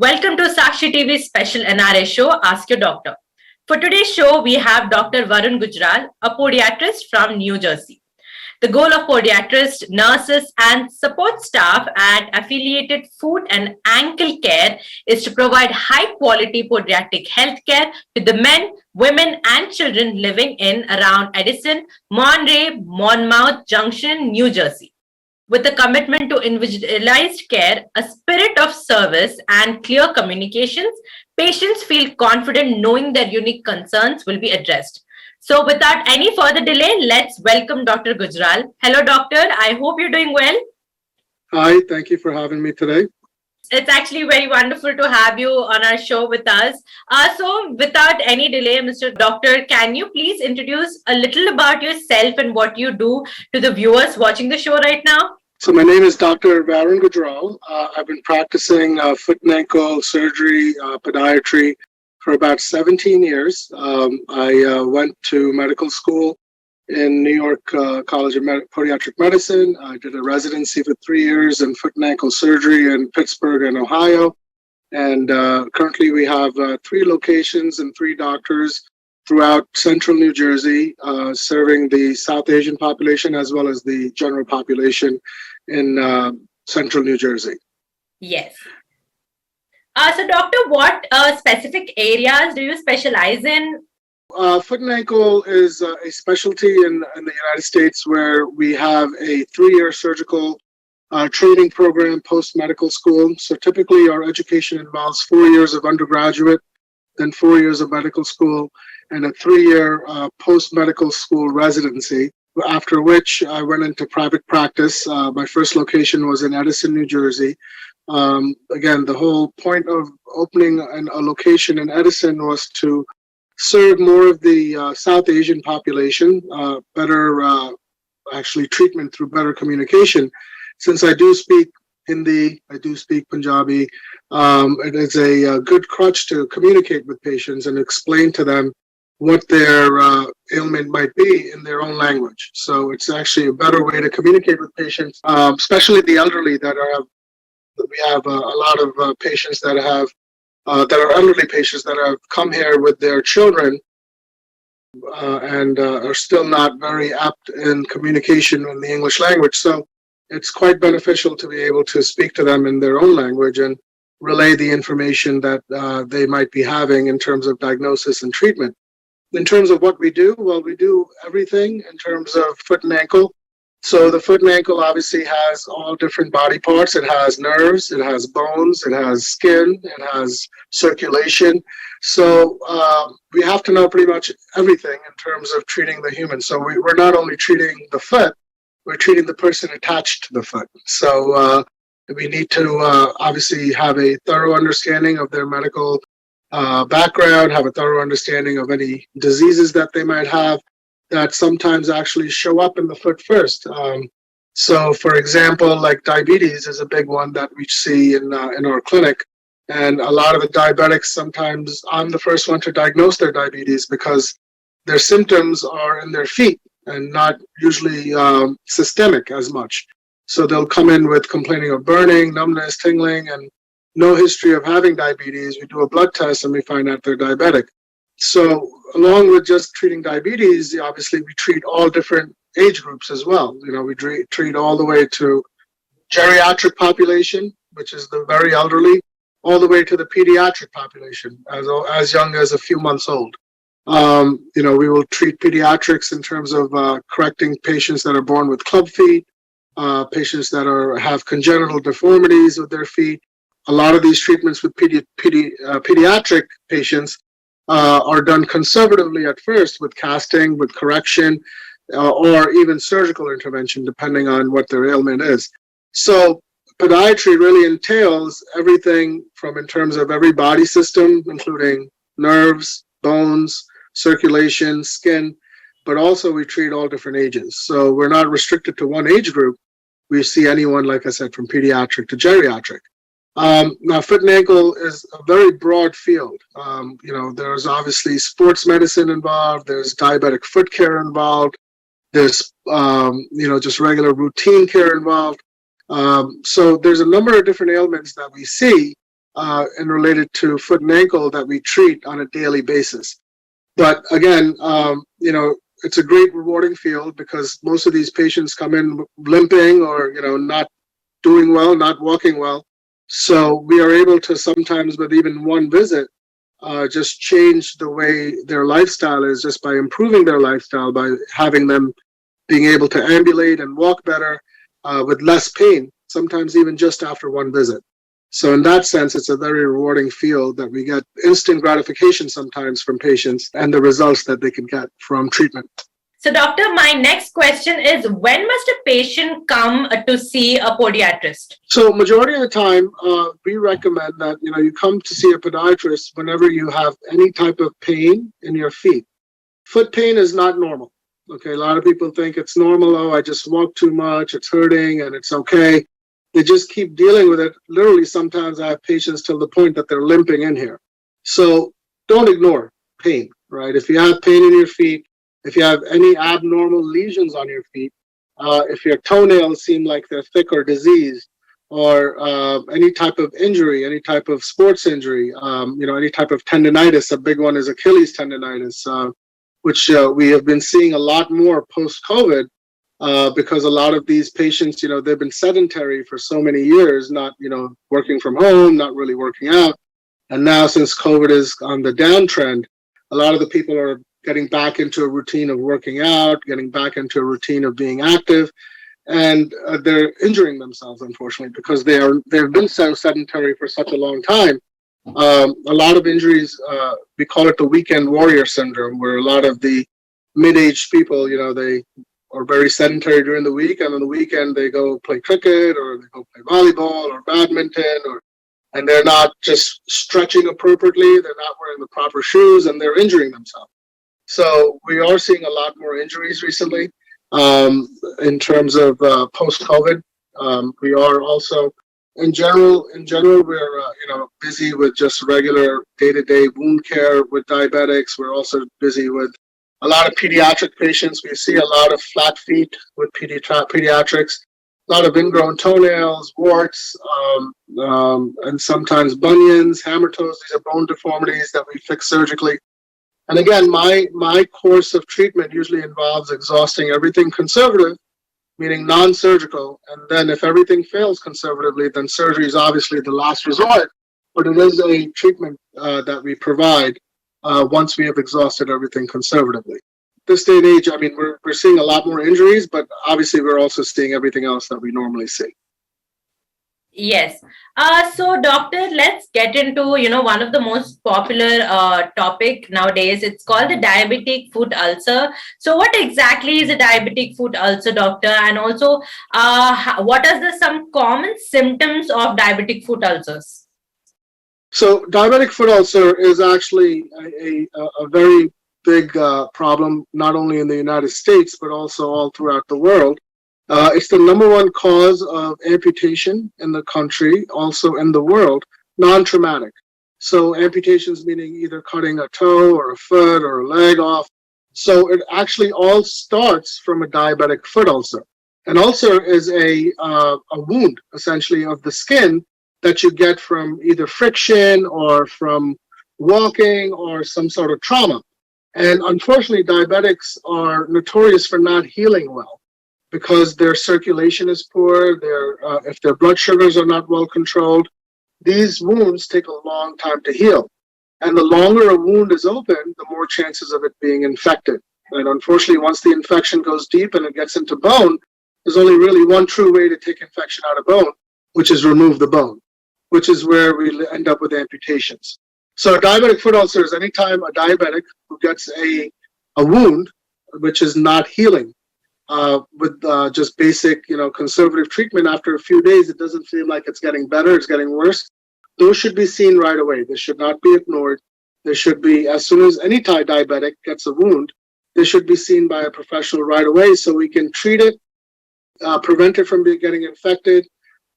Welcome to Sakshi TV special NRI show, Ask Your Doctor. For today's show, we have Dr. Varun Gujral, a podiatrist from New Jersey. The goal of podiatrists, nurses, and support staff at affiliated foot and ankle care is to provide high-quality podiatric health care to the men, women, and children living in around Edison, Monterey, Monmouth Junction, New Jersey. With a commitment to individualized care, a spirit of service, and clear communications, patients feel confident knowing their unique concerns will be addressed. So without any further delay, let's welcome Dr. Gujral. Hello, doctor. I hope you're doing well. Hi, thank you for having me today. It's actually very wonderful to have you on our show with us. So without any delay, Mr. Doctor, can you please introduce a little about yourself and what you do to the viewers watching the show right now? So my name is Dr. Varun Gujral. I've been practicing foot and ankle surgery, podiatry for about 17 years. I went to medical school in New York College of Podiatric Medicine. I did a residency for 3 years in foot and ankle surgery in Pittsburgh and Ohio. And currently we have 3 locations and 3 doctors throughout central New Jersey, serving the South Asian population as well as the general population in central New Jersey. Yes. So doctor, what specific areas do you specialize in? Foot and ankle is a specialty in the United States where we have a 3-year surgical training program post-medical school. So typically our education involves 4 years of undergraduate, then 4 years of medical school, and a 3-year post-medical school residency, after which I went into private practice. My first location was in Edison, New Jersey. Again, the whole point of opening a location in Edison was to serve more of the South Asian population, better actually treatment through better communication. Since I do speak Hindi, I do speak Punjabi, it is a good crutch to communicate with patients and explain to them what their ailment might be in their own language. So it's actually a better way to communicate with patients, especially the elderly we have a lot of patients that are elderly patients that have come here with their children and are still not very apt in communication in the English language. So it's quite beneficial to be able to speak to them in their own language and relay the information that they might be having in terms of diagnosis and treatment. In terms of what we do, well, we do everything in terms of foot and ankle. So the foot and ankle obviously has all different body parts. It has nerves, it has bones, it has skin, it has circulation. So we have to know pretty much everything in terms of treating the human. So we're not only treating the foot, we're treating the person attached to the foot. So we need to obviously have a thorough understanding of their medical background, have a thorough understanding of any diseases that they might have that sometimes actually show up in the foot first. So for example, like diabetes is a big one that we see in our clinic. And a lot of the diabetics, sometimes I'm the first one to diagnose their diabetes because their symptoms are in their feet and not usually systemic as much. So they'll come in with complaining of burning, numbness, tingling, and no history of having diabetes. We do a blood test and we find out they're diabetic. So along with just treating diabetes, obviously we treat all different age groups as well. You know, we treat all the way to geriatric population, which is the very elderly, all the way to the pediatric population, as young as a few months old. You know, we will treat pediatrics in terms of correcting patients that are born with club feet, patients that have congenital deformities with their feet. A lot of these treatments with pediatric patients are done conservatively at first with casting, with correction, or even surgical intervention, depending on what their ailment is. So podiatry really entails everything from in terms of every body system, including nerves, bones, circulation, skin, but also we treat all different ages. So we're not restricted to one age group. We see anyone, like I said, from pediatric to geriatric. Now, foot and ankle is a very broad field. You know, there's obviously sports medicine involved. There's diabetic foot care involved. There's, you know, just regular routine care involved. So there's a number of different ailments that we see and related to foot and ankle that we treat on a daily basis. But again, it's a great rewarding field because most of these patients come in limping or, not doing well, not walking well. So we are able to sometimes with even one visit, just change the way their lifestyle is just by improving their lifestyle, by having them being able to ambulate and walk better with less pain, sometimes even just after one visit. So in that sense, it's a very rewarding field that we get instant gratification sometimes from patients and the results that they can get from treatment. So, doctor, my next question is, when must a patient come to see a podiatrist? So majority of the time, we recommend that, you come to see a podiatrist whenever you have any type of pain in your feet. Foot pain is not normal. Okay, a lot of people think it's normal. Oh, I just walk too much, it's hurting, and it's okay. They just keep dealing with it. Literally, sometimes I have patients till the point that they're limping in here. So don't ignore pain, right? If you have pain in your feet, if you have any abnormal lesions on your feet, if your toenails seem like they're thick or diseased, or any type of injury, any type of sports injury, any type of tendonitis, a big one is Achilles tendonitis, which we have been seeing a lot more post-COVID, because a lot of these patients, they've been sedentary for so many years, not, working from home, not really working out. And now since COVID is on the downtrend, a lot of the people are getting back into a routine of working out, getting back into a routine of being active, and they're injuring themselves, unfortunately, because they've been so sedentary for such a long time. A lot of injuries, we call it the weekend warrior syndrome, where a lot of the mid-aged people, they are very sedentary during the week, and on the weekend they go play cricket or they go play volleyball or badminton, and they're not just stretching appropriately, they're not wearing the proper shoes, and they're injuring themselves. So we are seeing a lot more injuries recently in terms of post-COVID. We are also, in general, we're busy with just regular day-to-day wound care with diabetics. We're also busy with a lot of pediatric patients. We see a lot of flat feet with pediatrics, a lot of ingrown toenails, warts, and sometimes bunions, hammer toes. These are bone deformities that we fix surgically. And again, my course of treatment usually involves exhausting everything conservative, meaning non-surgical. And then if everything fails conservatively, then surgery is obviously the last resort. But it is a treatment that we provide once we have exhausted everything conservatively. This day and age, we're seeing a lot more injuries, but obviously we're also seeing everything else that we normally see. Yes. So, doctor, let's get into, one of the most popular topic nowadays. It's called the diabetic foot ulcer. So what exactly is a diabetic foot ulcer, doctor? And also, what are some common symptoms of diabetic foot ulcers? So diabetic foot ulcer is actually a very big problem, not only in the United States, but also all throughout the world. It's the number one cause of amputation in the country, also in the world, non-traumatic. So amputations meaning either cutting a toe or a foot or a leg off. So it actually all starts from a diabetic foot ulcer. An ulcer is a wound, essentially, of the skin that you get from either friction or from walking or some sort of trauma. And unfortunately, diabetics are notorious for not healing well, because their circulation is poor, if their blood sugars are not well controlled, these wounds take a long time to heal. And the longer a wound is open, the more chances of it being infected. And unfortunately, once the infection goes deep and it gets into bone, there's only really one true way to take infection out of bone, which is remove the bone, which is where we end up with amputations. So a diabetic foot ulcer is anytime a diabetic who gets a wound which is not healing, with just basic, conservative treatment, after a few days, it doesn't feel like it's getting better, it's getting worse. Those should be seen right away. They should not be ignored. They should be, as soon as any diabetic gets a wound, they should be seen by a professional right away so we can treat it, prevent it from getting infected.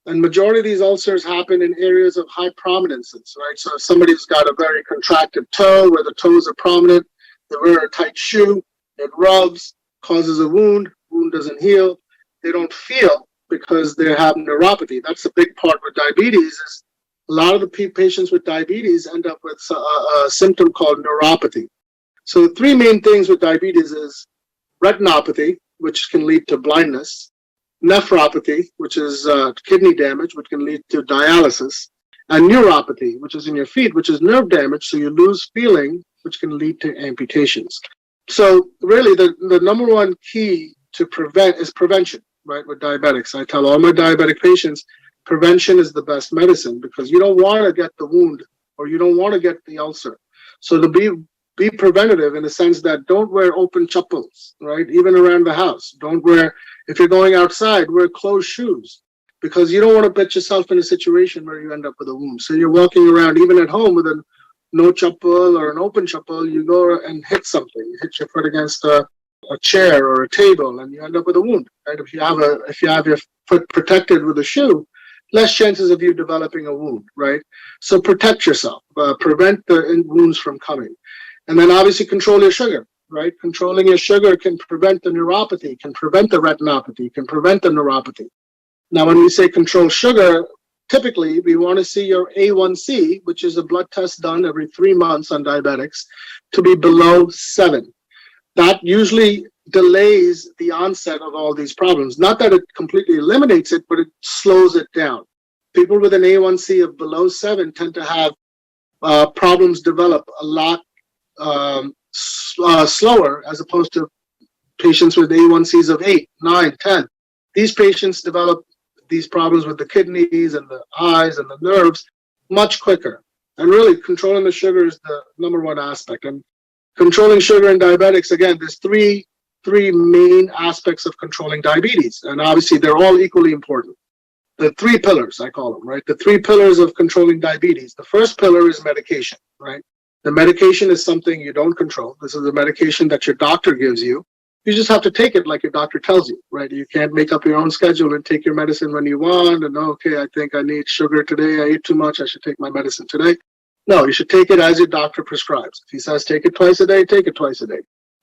And majority of these ulcers happen in areas of high prominences, right? So if somebody's got a very contracted toe where the toes are prominent, they wear a tight shoe, it rubs, causes a wound doesn't heal, they don't feel because they have neuropathy. That's the big part with diabetes is a lot of the patients with diabetes end up with a symptom called neuropathy. So the three main things with diabetes is retinopathy, which can lead to blindness, nephropathy, which is kidney damage, which can lead to dialysis, and neuropathy, which is in your feet, which is nerve damage, so you lose feeling, which can lead to amputations. So really, the number one key to prevent is prevention, right, with diabetics. I tell all my diabetic patients, prevention is the best medicine because you don't want to get the wound or you don't want to get the ulcer. So to be preventative in the sense that don't wear open chappals, right, even around the house. Don't wear, if you're going outside, wear closed shoes because you don't want to put yourself in a situation where you end up with a wound. So you're walking around even at home with a no chappal or an open chappal, you go and hit something, you hit your foot against a chair or a table and you end up with a wound, right? If you have your foot protected with a shoe, less chances of you developing a wound, right? So protect yourself, prevent the wounds from coming. And then obviously control your sugar, right? Controlling your sugar can prevent the neuropathy, can prevent the retinopathy, can prevent the neuropathy. Now, when we say control sugar, typically we want to see your A1C, which is a blood test done every 3 months on diabetics, to be below 7. That usually delays the onset of all these problems. Not that it completely eliminates it, but it slows it down. People with an A1C of below 7 tend to have problems develop a lot slower as opposed to patients with A1Cs of 8, 9, 10. These patients develop these problems with the kidneys and the eyes and the nerves much quicker. And really controlling the sugar is the number one aspect. And controlling sugar in diabetics, again, there's three main aspects of controlling diabetes. And obviously they're all equally important. The three pillars, I call them, right? The three pillars of controlling diabetes. The first pillar is medication, right? The medication is something you don't control. This is a medication that your doctor gives you. You just have to take it like your doctor tells you, right? You can't make up your own schedule and take your medicine when you want. And okay, I think I need sugar today. I ate too much. I should take my medicine today. No, you should take it as your doctor prescribes. If he says take it twice a day, take it twice a day.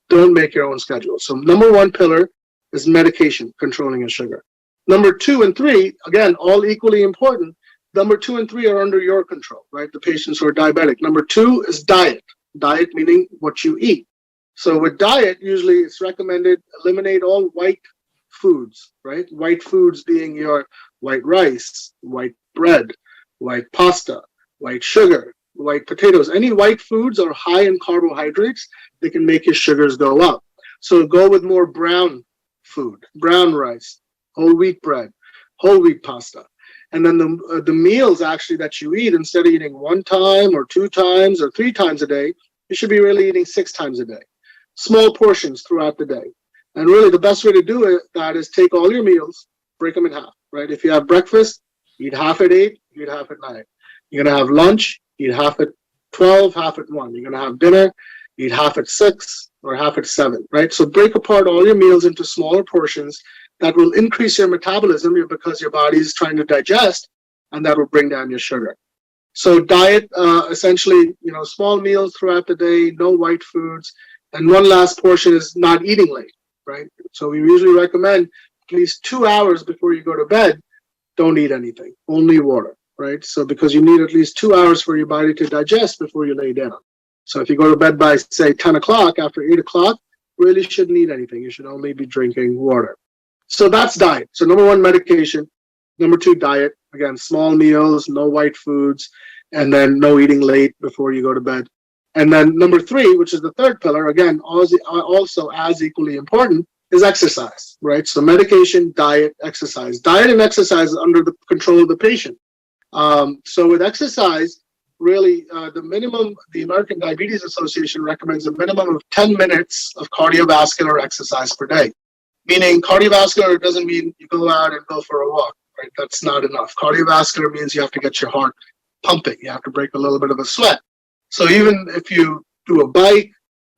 Don't make your own schedule. So number one pillar is medication, controlling your sugar. Number 2 and 3, again, all equally important. Number 2 and 3 are under your control, right? The patients who are diabetic. Number 2 is diet. Diet meaning what you eat. So with diet, usually it's recommended eliminate all white foods, right? White foods being your white rice, white bread, white pasta, white sugar, white potatoes. Any white foods are high in carbohydrates. They can make your sugars go up. So go with more brown food, brown rice, whole wheat bread, whole wheat pasta. And then the meals actually that you eat, instead of eating 1 time or 2 times or 3 times a day, you should be really eating 6 times a day. Small portions throughout the day. And really the best way to do that is take all your meals, break them in half, right? If you have breakfast, eat half at 8, eat half at 9. You're going to have lunch, eat half at 12, half at 1. You're going to have dinner, eat half at 6 or half at 7, right? So break apart all your meals into smaller portions that will increase your metabolism because your body is trying to digest, and that will bring down your sugar. So diet, essentially, small meals throughout the day, no white foods. And one last portion is not eating late, right? So we usually recommend at least 2 hours before you go to bed, don't eat anything, only water, right? So because you need at least 2 hours for your body to digest before you lay down. So if you go to bed by, say, 10 o'clock, after 8 o'clock, really shouldn't eat anything. You should only be drinking water. So that's diet. So number 1, medication. Number 2, diet. Again, small meals, no white foods, and then no eating late before you go to bed. And then number 3, which is the third pillar, again, also as equally important, is exercise, right? So medication, diet, exercise. Diet and exercise is under the control of the patient. So with exercise, really, the American Diabetes Association recommends a minimum of 10 minutes of cardiovascular exercise per day. Meaning cardiovascular doesn't mean you go out and go for a walk, right? That's not enough. Cardiovascular means you have to get your heart pumping. You have to break a little bit of a sweat. So even if you do a bike,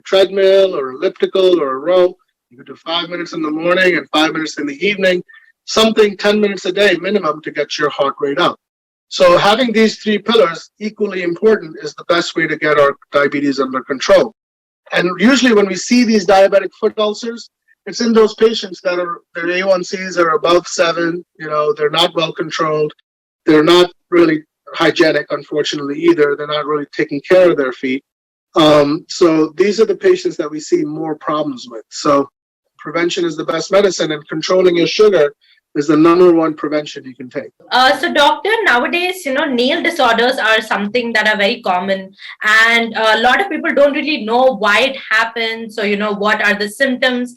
treadmill, or elliptical, or a row, you could do 5 minutes in the morning and 5 minutes in the evening, something 10 minutes a day minimum to get your heart rate up. So having these 3 pillars equally important is the best way to get our diabetes under control. And usually when we see these diabetic foot ulcers, it's in those patients that their A1Cs are above 7, they're not well controlled, they're not really hygienic, unfortunately, either. They're not really taking care of their feet. So these are the patients that we see more problems with. So prevention is the best medicine, and controlling your sugar is the number one prevention you can take. So, doctor, nowadays, nail disorders are something that are very common, and a lot of people don't really know why it happens. So, what are the symptoms?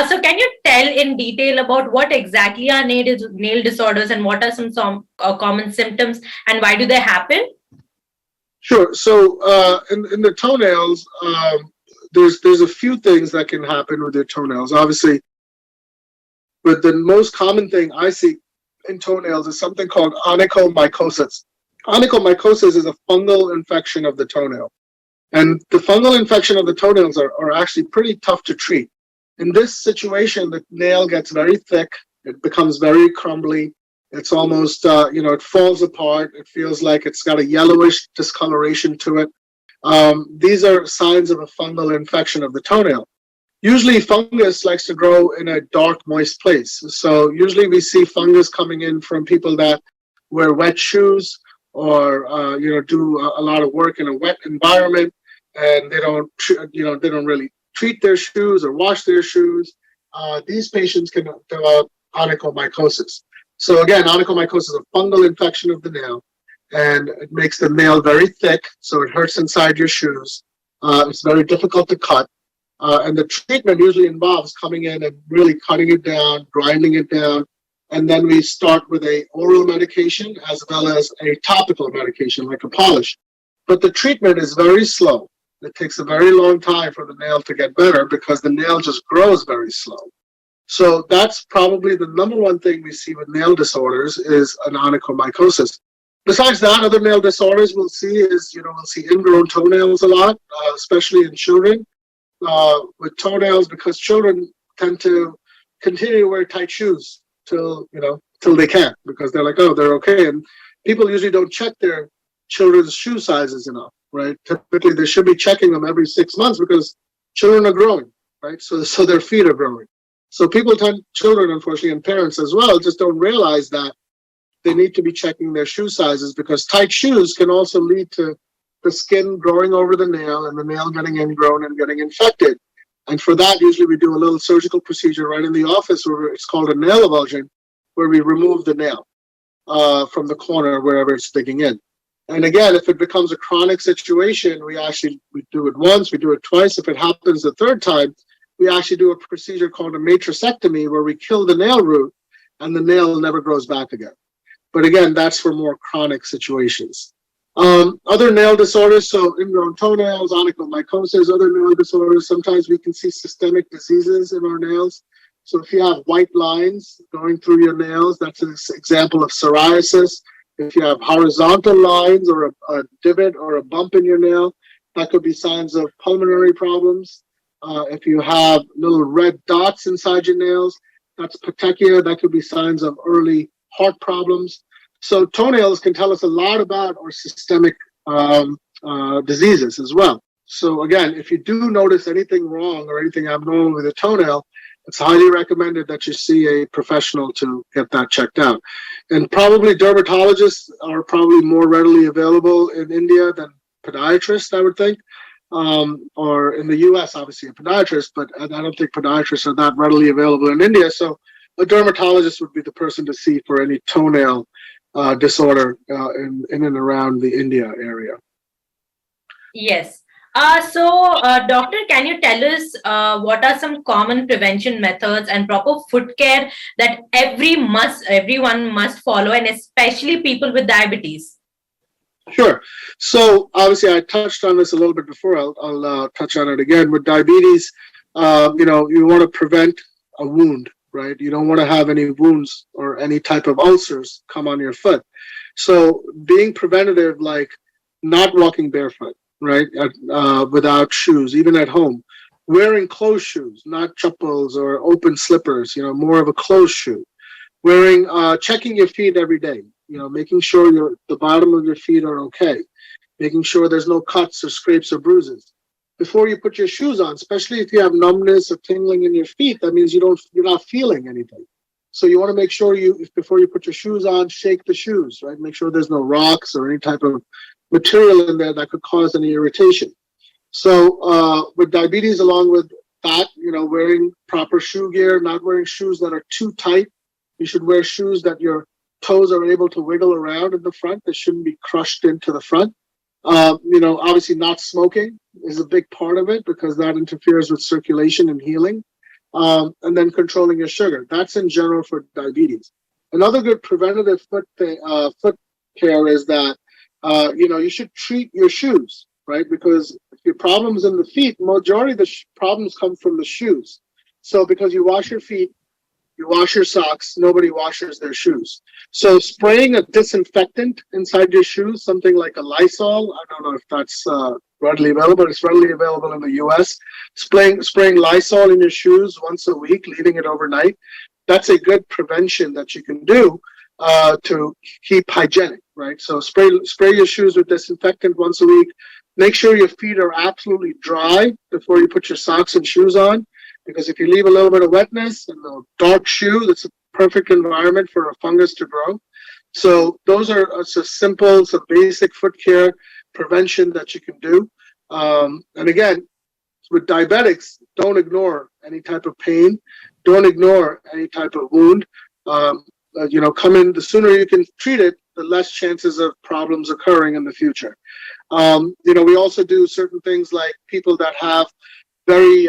So, can you tell in detail about what exactly are nail disorders and what are some common symptoms and why do they happen? Sure. So in the toenails, there's a few things that can happen with your toenails, obviously. But the most common thing I see in toenails is something called onychomycosis. Onychomycosis is a fungal infection of the toenail. And the fungal infection of the toenails are actually pretty tough to treat. In this situation, the nail gets very thick. It becomes very crumbly. It's almost, it falls apart. It feels like it's got a yellowish discoloration to it. These are signs of a fungal infection of the toenail. Usually fungus likes to grow in a dark, moist place. So usually we see fungus coming in from people that wear wet shoes or, do a lot of work in a wet environment, and they don't really treat their shoes or wash their shoes. These patients can develop onychomycosis. So again, onychomycosis is a fungal infection of the nail, and it makes the nail very thick, so it hurts inside your shoes. It's very difficult to cut. And the treatment usually involves coming in and really cutting it down, grinding it down, and then we start with a oral medication as well as a topical medication like a polish. But the treatment is very slow. It takes a very long time for the nail to get better because the nail just grows very slow. So that's probably the number one thing we see with nail disorders is an onychomycosis. Besides that, other nail disorders we'll see is, we'll see ingrown toenails a lot, especially in children. With toenails, because children tend to continue to wear tight shoes till they can't, because they're like, oh, they're okay. And people usually don't check their children's shoe sizes enough, right? Typically, they should be checking them every 6 months because children are growing, right? So their feet are growing. So children, unfortunately, and parents as well, just don't realize that they need to be checking their shoe sizes, because tight shoes can also lead to the skin growing over the nail and the nail getting ingrown and getting infected. And for that, usually we do a little surgical procedure right in the office, where it's called a nail avulsion, where we remove the nail from the corner wherever it's digging in. And again, if it becomes a chronic situation, we do it once, we do it twice. If it happens the third time, we actually do a procedure called a matricectomy, where we kill the nail root and the nail never grows back again. But again, that's for more chronic situations. Other nail disorders, so ingrown toenails, onychomycosis, other nail disorders, sometimes we can see systemic diseases in our nails. So if you have white lines going through your nails, that's an example of psoriasis. If you have horizontal lines or a divot or a bump in your nail, that could be signs of pulmonary problems. If you have little red dots inside your nails, that's petechia. That could be signs of early heart problems. So toenails can tell us a lot about our systemic diseases as well. So again, if you do notice anything wrong or anything abnormal with a toenail, it's highly recommended that you see a professional to get that checked out. And probably dermatologists are probably more readily available in India than podiatrists, I would think. Or in the US, obviously a podiatrist, but I don't think podiatrists are that readily available in India. So a dermatologist would be the person to see for any toenail disorder in and around the India area. Yes. Doctor, can you tell us what are some common prevention methods and proper foot care that everyone must follow, and especially people with diabetes? Sure. So obviously, I touched on this a little bit before. I'll touch on it again. With diabetes, you want to prevent a wound, right? You don't want to have any wounds or any type of ulcers come on your foot. So being preventative, like not walking barefoot, right? Without shoes, even at home. Wearing closed shoes, not chappals or open slippers, more of a closed shoe. Checking your feet every day, making sure the bottom of your feet are okay. Making sure there's no cuts or scrapes or bruises. Before you put your shoes on, especially if you have numbness or tingling in your feet, that means you're not feeling anything. So you want to make sure before you put your shoes on, shake the shoes, right? Make sure there's no rocks or any type of material in there that could cause any irritation. So with diabetes, along with that, wearing proper shoe gear, not wearing shoes that are too tight. You should wear shoes that your toes are able to wiggle around in the front. They shouldn't be crushed into the front. Obviously not smoking is a big part of it because that interferes with circulation and healing. And then controlling your sugar. That's in general for diabetes. Another good preventative foot care is that, you should treat your shoes, right? Because if your problems in the feet, majority of the problems come from the shoes. So because you wash your feet, you wash your socks, nobody washes their shoes. So spraying a disinfectant inside your shoes, something like a Lysol, I don't know if that's readily available, but it's readily available in the US. Spraying Lysol in your shoes once a week, leaving it overnight, that's a good prevention that you can do to keep hygienic, right? So spray your shoes with disinfectant once a week. Make sure your feet are absolutely dry before you put your socks and shoes on. Because if you leave a little bit of wetness in the dark shoe, that's a perfect environment for a fungus to grow. So those are some basic foot care prevention that you can do. And again, with diabetics, don't ignore any type of pain. Don't ignore any type of wound. The sooner you can treat it, the less chances of problems occurring in the future. We also do certain things like people that have very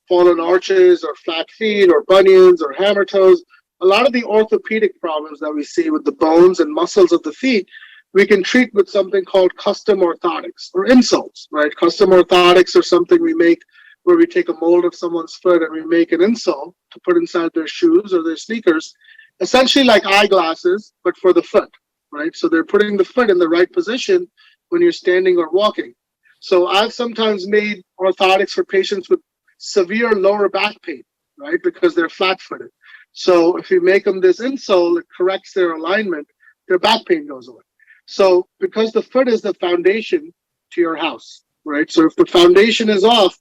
fallen arches or flat feet or bunions or hammer toes. A lot of the orthopedic problems that we see with the bones and muscles of the feet, we can treat with something called custom orthotics or insoles, right? Custom orthotics are something we make where we take a mold of someone's foot and we make an insole to put inside their shoes or their sneakers, essentially like eyeglasses, but for the foot, right? So they're putting the foot in the right position when you're standing or walking. So I've sometimes made orthotics for patients with severe lower back pain, right? Because they're flat-footed. So if you make them this insole, it corrects their alignment, their back pain goes away. So because the foot is the foundation to your house, right? So if the foundation is off,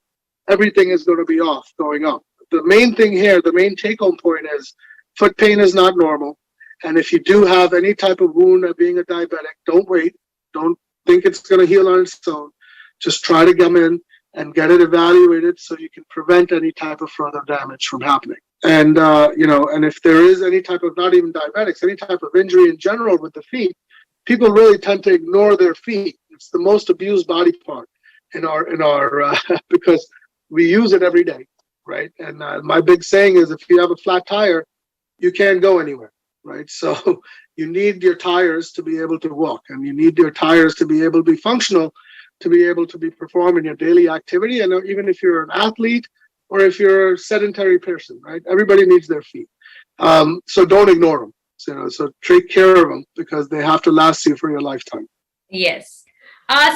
everything is going to be off, going up. The main thing here, the main take-home point is foot pain is not normal. And if you do have any type of wound of being a diabetic, don't wait. Don't think it's going to heal on its own. Just try to come in and get it evaluated so you can prevent any type of further damage from happening. And, and if there is any type of, not even diabetics, any type of injury in general with the feet, people really tend to ignore their feet. It's the most abused body part in our because we use it every day, right? And my big saying is if you have a flat tire, you can't go anywhere, right? So you need your tires to be able to walk, and you need your tires to be able to be functional, to be able to be performing your daily activity. And even if you're an athlete or if you're a sedentary person, right? Everybody needs their feet. So don't ignore them. So take care of them because they have to last you for your lifetime. Yes.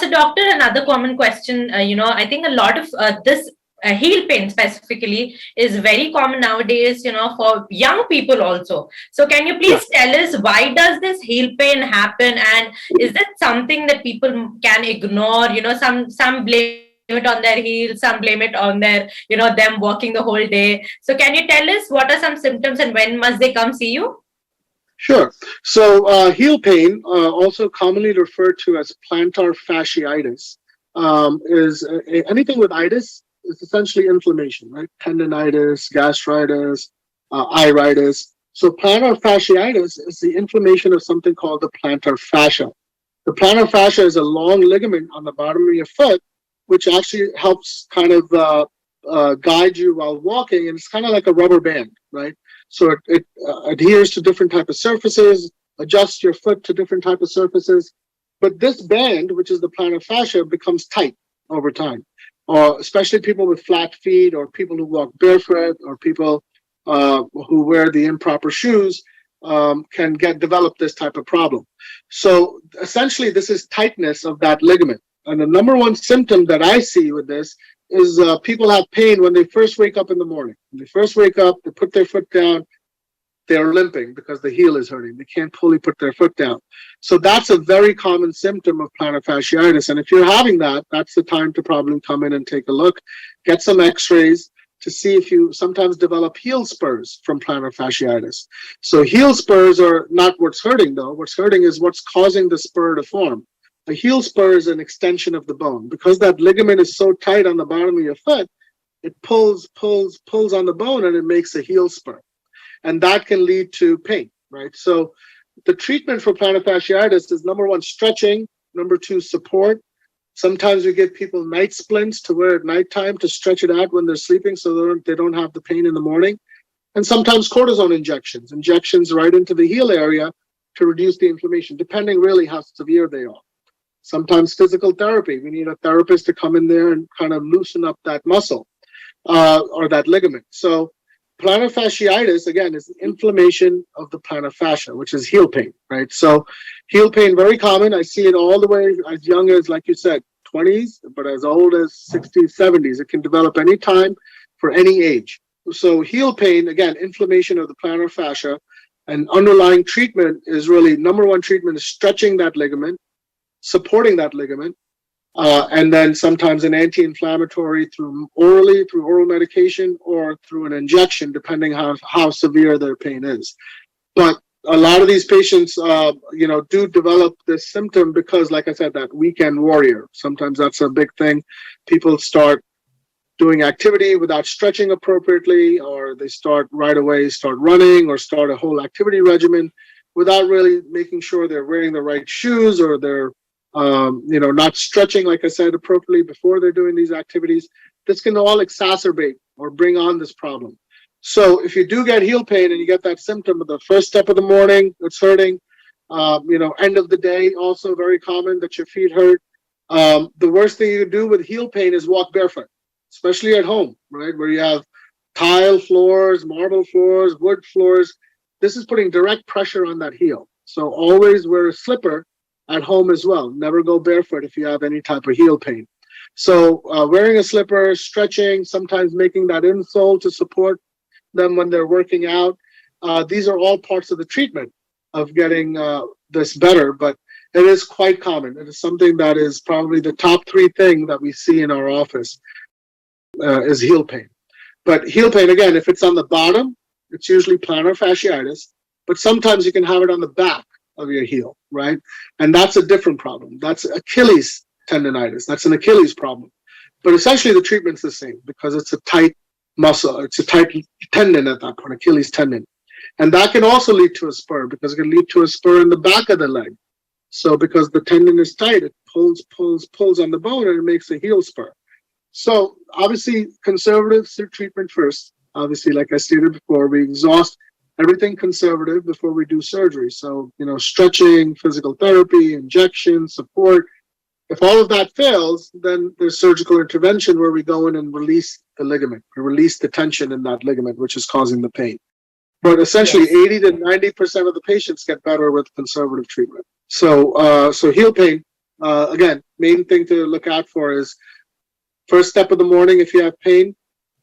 So doctor, another common question, I think a lot of this heel pain specifically is very common nowadays, for young people also. So can you please tell us why does this heel pain happen, and is it something that people can ignore? Some blame it on their heels, some blame it on their, them walking the whole day. So can you tell us what are some symptoms and when must they come see you? Sure. So heel pain, also commonly referred to as plantar fasciitis, is anything with itis. It's essentially inflammation, right? Tendinitis, gastritis, iritis. So plantar fasciitis is the inflammation of something called the plantar fascia. The plantar fascia is a long ligament on the bottom of your foot, which actually helps kind of guide you while walking, and it's kind of like a rubber band, right? So it adheres to different type of surfaces, adjusts your foot to different type of surfaces. But this band, which is the plantar fascia, becomes tight over time. Especially people with flat feet, or people who walk barefoot, or people who wear the improper shoes can develop this type of problem. So essentially, this is tightness of that ligament. And the number one symptom that I see with this is people have pain when they first wake up in the morning. When they first wake up, they put their foot down, they're limping because the heel is hurting. They can't fully put their foot down. So that's a very common symptom of plantar fasciitis. And if you're having that, that's the time to probably come in and take a look, get some x-rays to see if you sometimes develop heel spurs from plantar fasciitis. So heel spurs are not what's hurting though. What's hurting is what's causing the spur to form. A heel spur is an extension of the bone. Because that ligament is so tight on the bottom of your foot, it pulls on the bone and it makes a heel spur. And that can lead to pain, right? So the treatment for plantar fasciitis is number one, stretching, number two, support. Sometimes we give people night splints to wear at nighttime to stretch it out when they're sleeping so they don't have the pain in the morning. And sometimes cortisone injections right into the heel area to reduce the inflammation, depending really how severe they are. Sometimes physical therapy. We need a therapist to come in there and kind of loosen up that muscle or that ligament. So plantar fasciitis, again, is inflammation of the plantar fascia, which is heel pain, right? So heel pain, very common. I see it all the way as young as, like you said, 20s, but as old as 60s, 70s. It can develop any time for any age. So heel pain, again, inflammation of the plantar fascia, and underlying treatment is really, number one treatment is stretching that ligament, supporting that ligament, and then sometimes an anti-inflammatory through oral medication or through an injection, depending how severe their pain is. But a lot of these patients, do develop this symptom because, like I said, that weekend warrior. Sometimes that's a big thing. People start doing activity without stretching appropriately, or they start running or start a whole activity regimen without really making sure they're wearing the right shoes or they're not stretching, like I said, appropriately before they're doing these activities. This can all exacerbate or bring on this problem. So if you do get heel pain and you get that symptom of the first step of the morning, it's hurting, end of the day, also very common that your feet hurt. The worst thing you can do with heel pain is walk barefoot, especially at home, right? Where you have tile floors, marble floors, wood floors. This is putting direct pressure on that heel. So always wear a slipper at home as well. Never go barefoot if you have any type of heel pain. So wearing a slipper, stretching, sometimes making that insole to support them when they're working out. These are all parts of the treatment of getting this better, but it is quite common. It is something that is probably the top three thing that we see in our office is heel pain. But heel pain, again, if it's on the bottom, it's usually plantar fasciitis, but sometimes you can have it on the back of your heel, right? And that's a different problem. That's Achilles tendonitis. That's an Achilles problem. But essentially the treatment's the same because it's a tight muscle. It's a tight tendon at that point, Achilles tendon. And that can also lead to a spur because it can lead to a spur in the back of the leg. So because the tendon is tight, it pulls on the bone and it makes a heel spur. So obviously conservative treatment first. Obviously, like I stated before, we exhaust everything conservative before we do surgery. So, stretching, physical therapy, injection, support. If all of that fails, then there's surgical intervention where we go in and release the ligament. We release the tension in that ligament, which is causing the pain. But essentially, 80 to 90% of the patients get better with conservative treatment. So heel pain, again, main thing to look out for is first step of the morning if you have pain.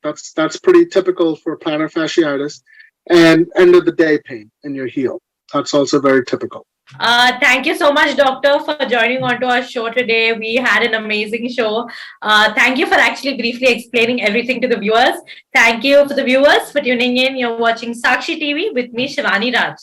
That's pretty typical for plantar fasciitis. And end of the day pain in your heel. That's also very typical. Thank you so much, doctor, for joining onto our show today. We had an amazing show. Thank you for actually briefly explaining everything to the viewers. Thank you for the viewers for tuning in. You're watching Sakshi TV with me, Shivani Raj.